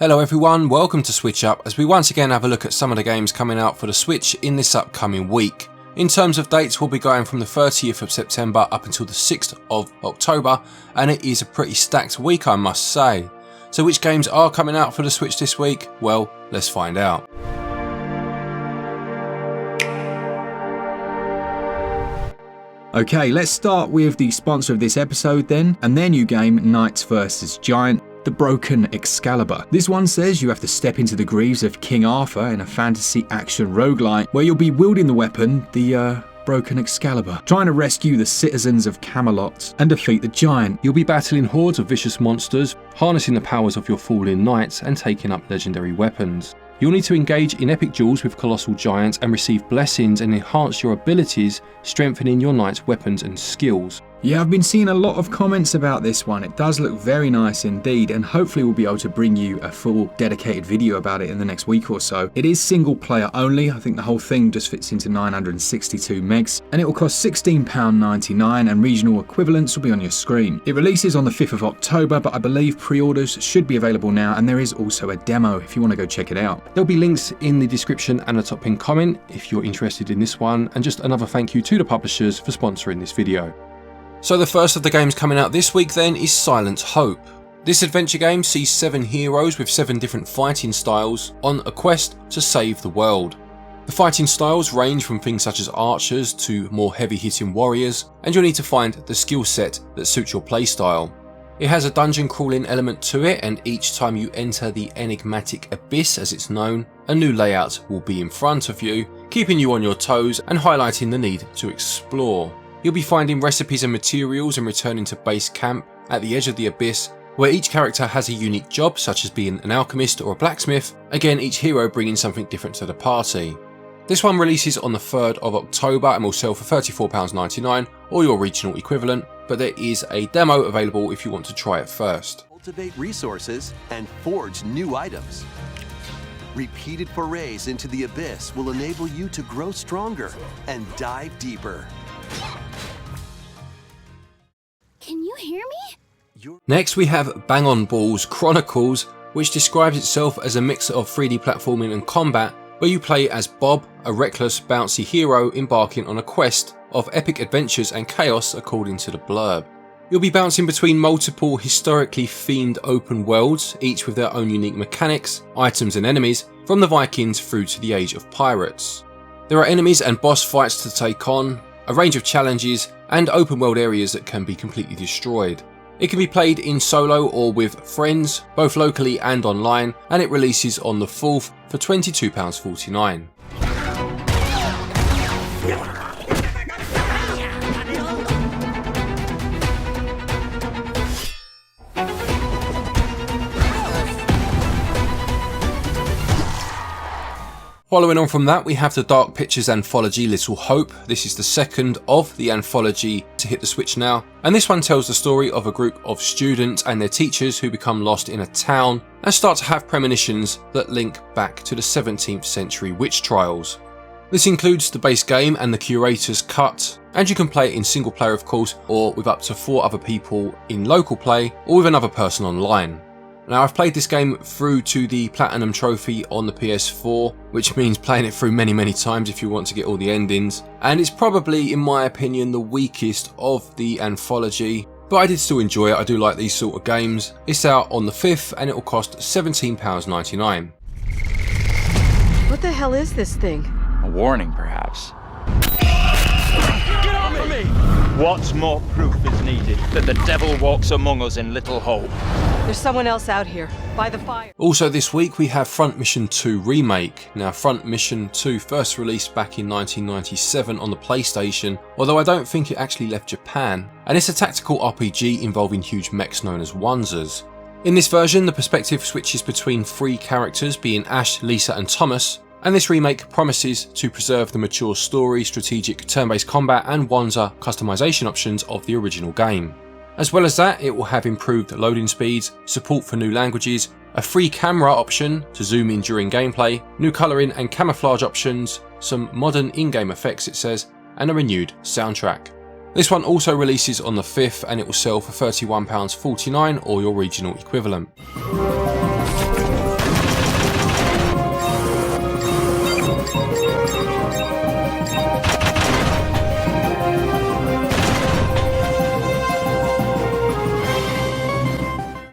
Hello everyone, welcome to SwitchUp as we once again have a look at some of the games coming out for the Switch in this upcoming week. In terms of dates, we'll be going from the 30th of September up until the 6th of October, and it is a pretty stacked week, I must say. So which games are coming out for the Switch this week? Well, let's find out. Okay, let's start with the sponsor of this episode then, and their new game, Knights vs Giant, The Broken Excalibur. This one says you have to step into the greaves of King Arthur in a fantasy action roguelite where you'll be wielding the weapon, the Broken Excalibur, trying to rescue the citizens of Camelot and defeat the giant. You'll be battling hordes of vicious monsters, harnessing the powers of your fallen knights and taking up legendary weapons. You'll need to engage in epic duels with colossal giants and receive blessings and enhance your abilities, strengthening your knight's weapons and skills. Yeah, I've been seeing a lot of comments about this one. It does look very nice indeed, and hopefully we'll be able to bring you a full dedicated video about it in the next week or so. It is single player only. I think the whole thing just fits into 962 megs, and it will cost £16.99 and regional equivalents will be on your screen. It releases on the 5th of October, but I believe pre-orders should be available now, and there is also a demo if you want to go check it out. There'll be links in the description and a top pinned comment if you're interested in this one, and just another thank you to the publishers for sponsoring this video. So the first of the games coming out this week then is Silent Hope. This adventure game sees 7 heroes with 7 different fighting styles on a quest to save the world. The fighting styles range from things such as archers to more heavy hitting warriors, and you'll need to find the skill set that suits your playstyle. It has a dungeon crawling element to it, and each time you enter the enigmatic abyss as it's known, a new layout will be in front of you, keeping you on your toes and highlighting the need to explore. You'll be finding recipes and materials and returning to base camp at the edge of the abyss, where each character has a unique job such as being an alchemist or a blacksmith, again each hero bringing something different to the party. This one releases on the 3rd of October and will sell for £34.99 or your regional equivalent, but there is a demo available if you want to try it first. Cultivate resources and forge new items. Repeated forays into the abyss will enable you to grow stronger and dive deeper. Can you hear me? Next we have Bang On Balls Chronicles, which describes itself as a mix of 3D platforming and combat, where you play as Bob, a reckless, bouncy hero embarking on a quest of epic adventures and chaos according to the blurb. You'll be bouncing between multiple historically themed open worlds, each with their own unique mechanics, items and enemies, from the Vikings through to the age of pirates. There are enemies and boss fights to take on, a range of challenges, and open world areas that can be completely destroyed. It can be played in solo or with friends, both locally and online, and it releases on the 4th for £22.49. Following on from that, we have the Dark Pictures anthology Little Hope. This is the second of the anthology to hit the Switch now, and this one tells the story of a group of students and their teachers who become lost in a town and start to have premonitions that link back to the 17th century witch trials. This includes the base game and the curator's cut, and you can play it in single player of course, or with up to 4 other people in local play, or with another person online. Now I've played this game through to the Platinum Trophy on the PS4, which means playing it through many times if you want to get all the endings, and it's probably, in my opinion, the weakest of the anthology, but I did still enjoy it. I do like these sort of games. It's out on the 5th and it will cost £17.99. What the hell is this thing? A warning, perhaps. Get off of me! What more proof is needed that the devil walks among us in Little Hope? There's someone else out here, by the fire. Also this week we have Front Mission 2 Remake. Now Front Mission 2 first released back in 1997 on the PlayStation, although I don't think it actually left Japan, and it's a tactical RPG involving huge mechs known as Wanzers. In this version the perspective switches between 3 characters being Ash, Lisa and Thomas, and this remake promises to preserve the mature story, strategic turn-based combat and Wanzer customization options of the original game. As well as that, it will have improved loading speeds, support for new languages, a free camera option to zoom in during gameplay, new colouring and camouflage options, some modern in-game effects it says, and a renewed soundtrack. This one also releases on the 5th and it will sell for £31.49 or your regional equivalent.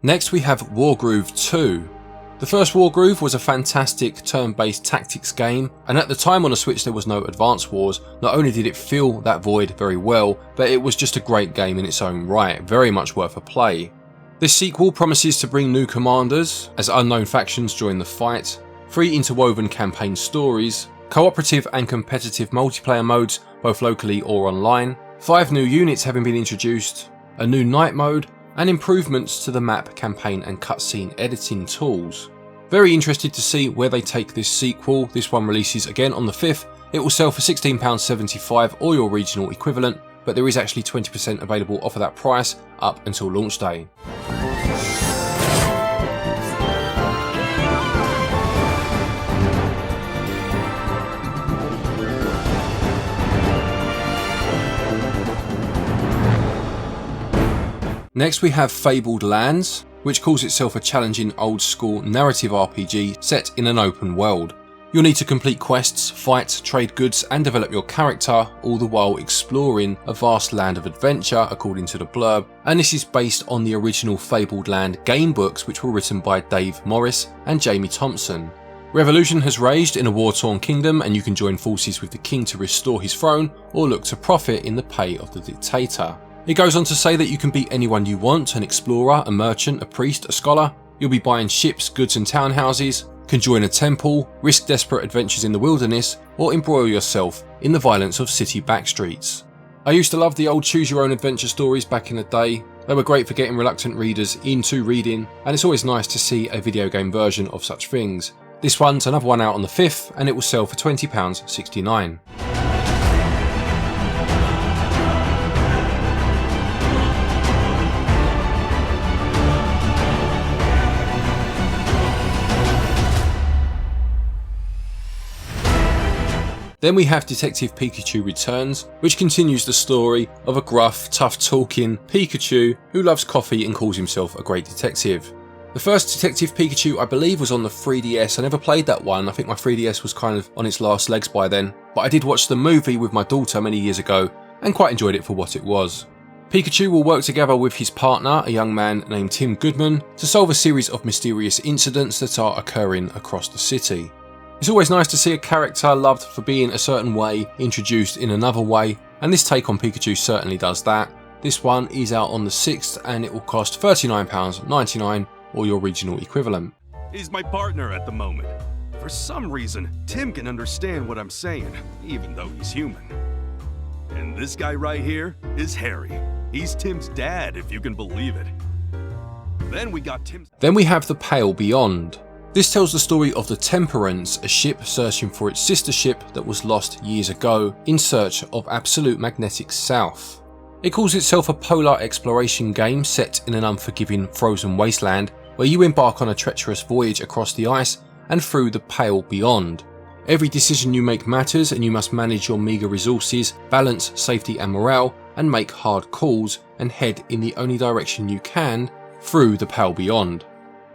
Next we have Wargroove 2. The first Wargroove was a fantastic turn-based tactics game, and at the time on the Switch there was no Advance Wars. Not only did it fill that void very well, but it was just a great game in its own right, very much worth a play. This sequel promises to bring new commanders, as unknown factions join the fight, 3 interwoven campaign stories, cooperative and competitive multiplayer modes both locally or online, 5 new units having been introduced, a new night mode, and improvements to the map, campaign and cutscene editing tools. Very interested to see where they take this sequel. This one releases again on the 5th. It will sell for £16.75 or your regional equivalent, but there is actually 20% available off of that price up until launch day. Next we have Fabled Lands, which calls itself a challenging old school narrative RPG set in an open world. You'll need to complete quests, fight, trade goods and develop your character, all the while exploring a vast land of adventure according to the blurb, and this is based on the original Fabled Land game books which were written by Dave Morris and Jamie Thompson. Revolution has raged in a war-torn kingdom and you can join forces with the king to restore his throne or look to profit in the pay of the dictator. It goes on to say that you can be anyone you want, an explorer, a merchant, a priest, a scholar. You'll be buying ships, goods and townhouses, can join a temple, risk desperate adventures in the wilderness, or embroil yourself in the violence of city backstreets. I used to love the old choose your own adventure stories back in the day. They were great for getting reluctant readers into reading, and it's always nice to see a video game version of such things. This one's another one out on the 5th and it will sell for £20.69. Then we have Detective Pikachu Returns, which continues the story of a gruff, tough-talking Pikachu who loves coffee and calls himself a great detective. The first Detective Pikachu I believe was on the 3DS. I never played that one. I think my 3DS was kind of on its last legs by then, but I did watch the movie with my daughter many years ago and quite enjoyed it for what it was. Pikachu will work together with his partner, a young man named Tim Goodman, to solve a series of mysterious incidents that are occurring across the city. It's always nice to see a character loved for being a certain way introduced in another way, and this take on Pikachu certainly does that. This one is out on the 6th and it will cost £39.99 or your regional equivalent. He's my partner at the moment. For some reason, Tim can understand what I'm saying, even though he's human. And this guy right here is Harry. He's Tim's dad, if you can believe it. Then we have The Pale Beyond. This tells the story of the Temperance, a ship searching for its sister ship that was lost years ago in search of absolute magnetic south. It calls itself a polar exploration game set in an unforgiving frozen wasteland where you embark on a treacherous voyage across the ice and through the Pale Beyond. Every decision you make matters and you must manage your meagre resources, balance safety and morale, and make hard calls and head in the only direction you can through the Pale Beyond.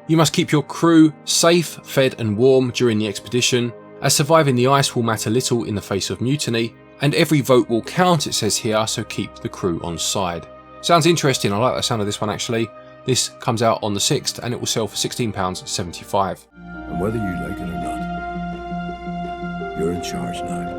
You must keep your crew safe, fed and warm during the expedition, as surviving the ice will matter little in the face of mutiny, and every vote will count, it says here, so keep the crew on side. Sounds interesting, I like the sound of this one actually. This comes out on the 6th and it will sell for £16.75. And whether you like it or not, you're in charge now.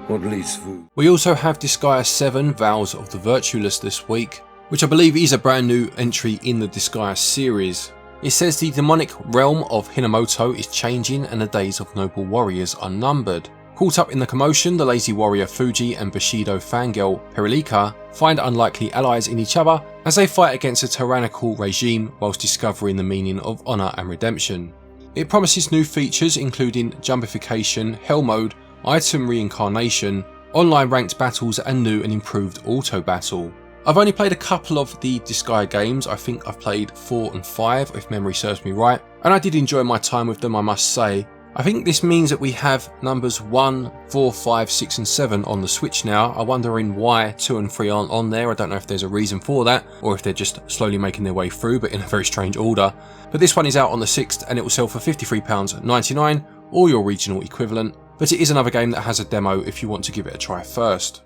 What leads food? We also have Disgaea 7 Vows of the Virtueless this week, which I believe is a brand new entry in the Disgaea series. It says the demonic realm of Hinamoto is changing and the days of noble warriors are numbered. Caught up in the commotion, the lazy warrior Fuji and Bushido fangirl Perilika find unlikely allies in each other as they fight against a tyrannical regime whilst discovering the meaning of honour and redemption. It promises new features including jumpification, hell mode, item reincarnation, online ranked battles and new and improved auto battle. I've only played a couple of the Disgaea games. I think I've played 4 and 5 if memory serves me right, and I did enjoy my time with them, I must say. I think this means that we have numbers 1, 4, 5, 6 and 7 on the Switch now. I'm wondering why 2 and 3 aren't on there. I don't know if there's a reason for that or if they're just slowly making their way through, but in a very strange order. But this one is out on the 6th and it will sell for £53.99 or your regional equivalent. but it is another game that has a demo if you want to give it a try first.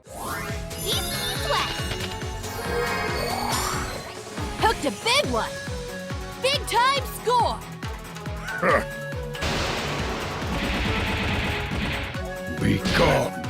Hooked a big one! Big time score! Be gone.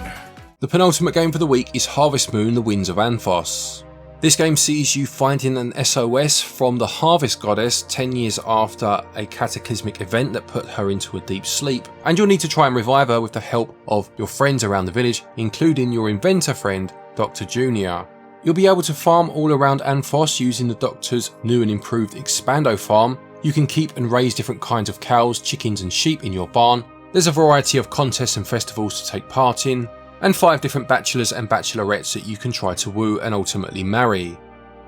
The penultimate game for the week is Harvest Moon: The Winds of Anthos. This game sees you finding an SOS from the Harvest Goddess 10 years after a cataclysmic event that put her into a deep sleep, and you'll need to try and revive her with the help of your friends around the village, including your inventor friend, Dr. Junior. You'll be able to farm all around Anthos using the Doctor's new and improved Expando farm. You can keep and raise different kinds of cows, chickens and sheep in your barn. There's a variety of contests and festivals to take part in, and 5 different bachelors and bachelorettes that you can try to woo and ultimately marry.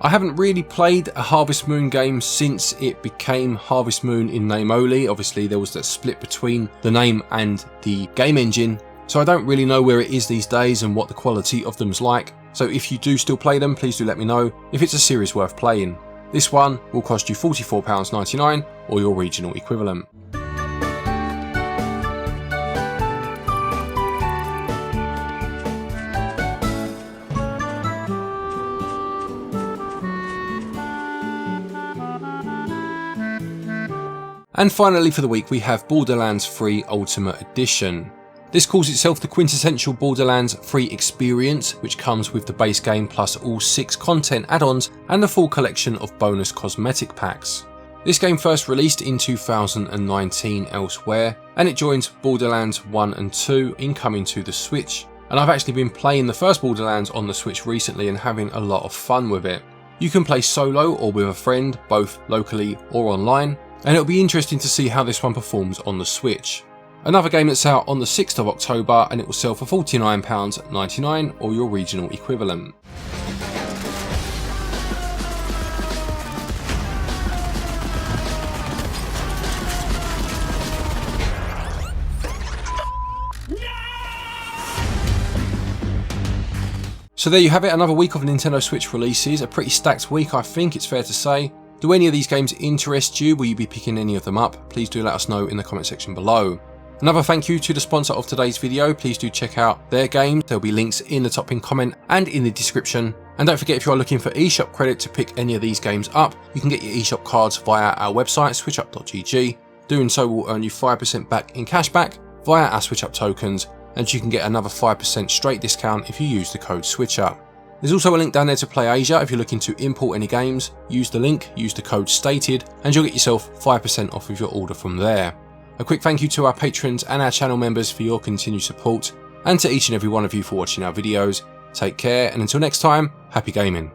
I haven't really played a Harvest Moon game since it became Harvest Moon in name only. Obviously there was that split between the name and the game engine, so I don't really know where it is these days and what the quality of them's like. So if you do still play them, please do let me know if it's a series worth playing. This one will cost you £44.99 or your regional equivalent. And finally for the week we have Borderlands 3 Ultimate Edition. This calls itself the quintessential Borderlands 3 experience, which comes with the base game plus all 6 content add-ons and the full collection of bonus cosmetic packs. This game first released in 2019 elsewhere, and it joins Borderlands 1 and 2 in coming to the Switch. And I've actually been playing the first Borderlands on the Switch recently and having a lot of fun with it. You can play solo or with a friend, both locally or online, and it'll be interesting to see how this one performs on the Switch. Another game that's out on the 6th of October and it will sell for £49.99 or your regional equivalent. So there you have it, another week of Nintendo Switch releases, a pretty stacked week I think it's fair to say. Do any of these games interest you? Will you be picking any of them up? Please do let us know in the comment section below. Another thank you to the sponsor of today's video. Please do check out their games. There'll be links in the top pinned comment and in the description. And don't forget, if you are looking for eShop credit to pick any of these games up, you can get your eShop cards via our website, switchup.gg. Doing so will earn you 5% back in cashback via our SwitchUp tokens, and you can get another 5% straight discount if you use the code SwitchUp. There's also a link down there to Play Asia. If you're looking to import any games, use the link, use the code stated, and you'll get yourself 5% off of your order from there. A quick thank you to our patrons and our channel members for your continued support, and to each and every one of you for watching our videos. Take care, and until next time, happy gaming.